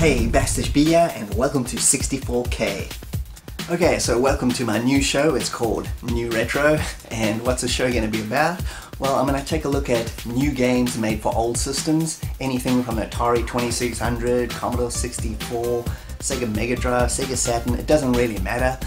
Hey, Bastish B here, and welcome to 64K. Okay, so welcome to my new show. It's called New Retro, and what's the show going to be about? Well, I'm going to take a look at new games made for old systems, anything from the Atari 2600, Commodore 64, Sega Mega Drive, Sega Saturn, it doesn't really matter,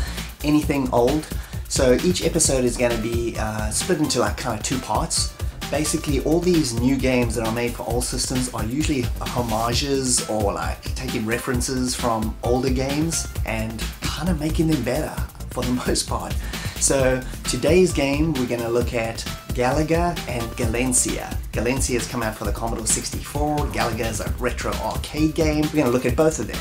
anything old. So each episode is going to be split into like kind of two parts. Basically, all these new games that are made for old systems are usually homages or like taking references from older games and kind of making them better for the most part. So today's game, we're going to look at Galaga and Galencia. Galencia has come out for the Commodore 64. Galaga is a retro arcade game. We're going to look at both of them.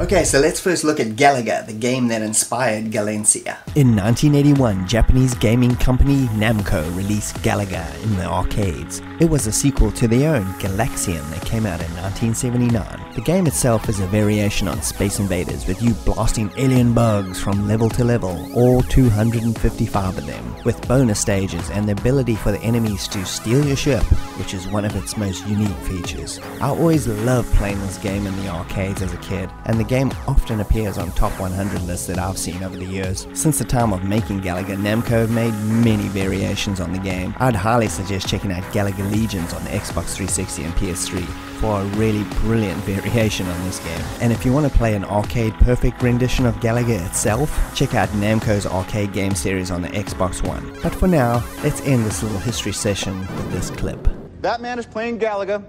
Okay, so let's first look at Galaga, the game that inspired Galencia. In 1981, Japanese gaming company Namco released Galaga in the arcades. It was a sequel to their own Galaxian that came out in 1979. The game itself is a variation on Space Invaders, with you blasting alien bugs from level to level, all 255 of them, with bonus stages and the ability for the enemies to steal your ship, which is one of its most unique features. I always loved playing this game in the arcades as a kid, and the game often appears on top 100 lists that I've seen over the years. Since the time of making Galaga, Namco have made many variations on the game. I'd highly suggest checking out Galaga Legions on the Xbox 360 and PS3 for a really brilliant variation on this game. And if you want to play an arcade perfect rendition of Galaga itself, check out Namco's arcade game series on the Xbox One. But for now, let's end this little history session with this clip. That man is playing Galaga.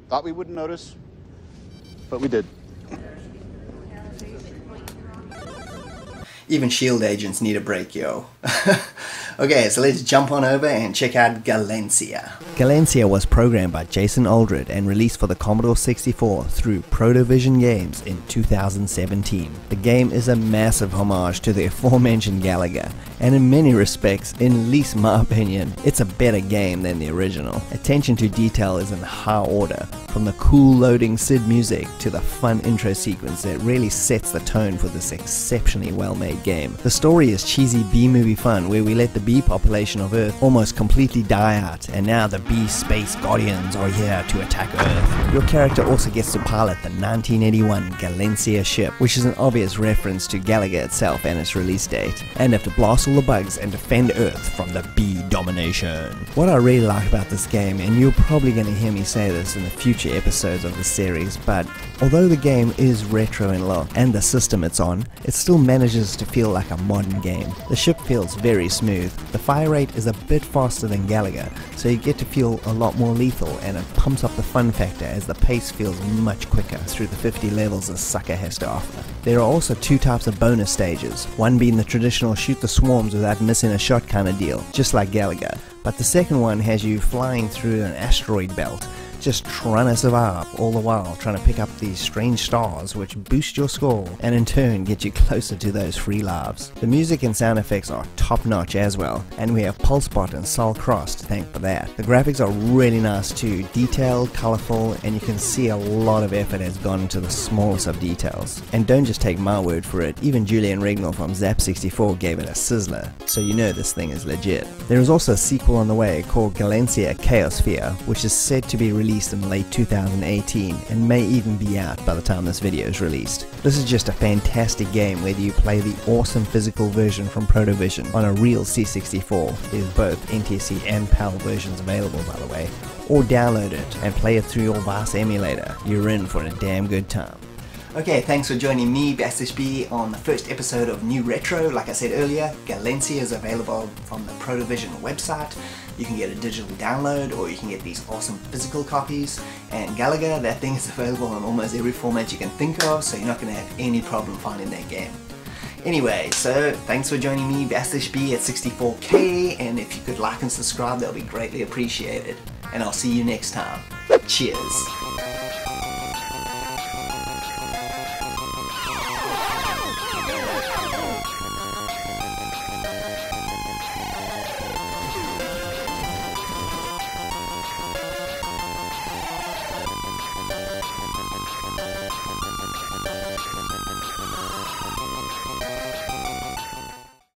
Thought we wouldn't notice, but we did. Even SHIELD agents need a break, yo. Okay, so let's jump on over and check out Galencia. Galencia was programmed by Jason Aldred and released for the Commodore 64 through Protovision Games in 2017. The game is a massive homage to the aforementioned Galaga, and in many respects, in at least my opinion, it's a better game than the original. Attention to detail is in high order, from the cool loading SID music to the fun intro sequence that really sets the tone for this exceptionally well-made game. The story is cheesy B-movie fun where we let the bee population of Earth almost completely die out, and now the bee space guardians are here to attack Earth. Your character also gets to pilot the 1981 Galencia ship, which is an obvious reference to Galaga itself and its release date, and have to blast all the bugs and defend Earth from the bee domination. What I really like about this game, and you're probably going to hear me say this in the future episodes of the series, but although the game is retro in look and the system it's on, it still manages to feel like a modern game. The ship feels very smooth. The fire rate is a bit faster than Galaga, so you get to feel a lot more lethal, and it pumps up the fun factor as the pace feels much quicker through the 50 levels this sucker has to offer. There are also two types of bonus stages, one being the traditional shoot the swarms without missing a shot kind of deal, just like Galaga, but the second one has you flying through an asteroid belt, just trying to survive, all the while trying to pick up these strange stars which boost your score and in turn get you closer to those free lives. The music and sound effects are top notch as well, and we have Pulsebot and Sol Cross to thank for that. The graphics are really nice too, detailed, colourful, and you can see a lot of effort has gone into the smallest of details. And don't just take my word for it, even Julian Regnall from Zap64 gave it a sizzler, so you know this thing is legit. There is also a sequel on the way called Galencia Chaosphere, which is said to be released in late 2018 and may even be out by the time this video is released. This is just a fantastic game whether you play the awesome physical version from Protovision on a real C64, there's both NTSC and PAL versions available by the way, or download it and play it through your VAS emulator. You're in for a damn good time. Okay, thanks for joining me, Bastish B, on the first episode of New Retro. Like I said earlier, Galencia is available from the Protovision website. You can get a digital download, or you can get these awesome physical copies. And Galaga, that thing is available in almost every format you can think of, so you're not going to have any problem finding that game. Anyway, so thanks for joining me, Bastish B at 64K, and if you could like and subscribe, that would be greatly appreciated. And I'll see you next time. Cheers.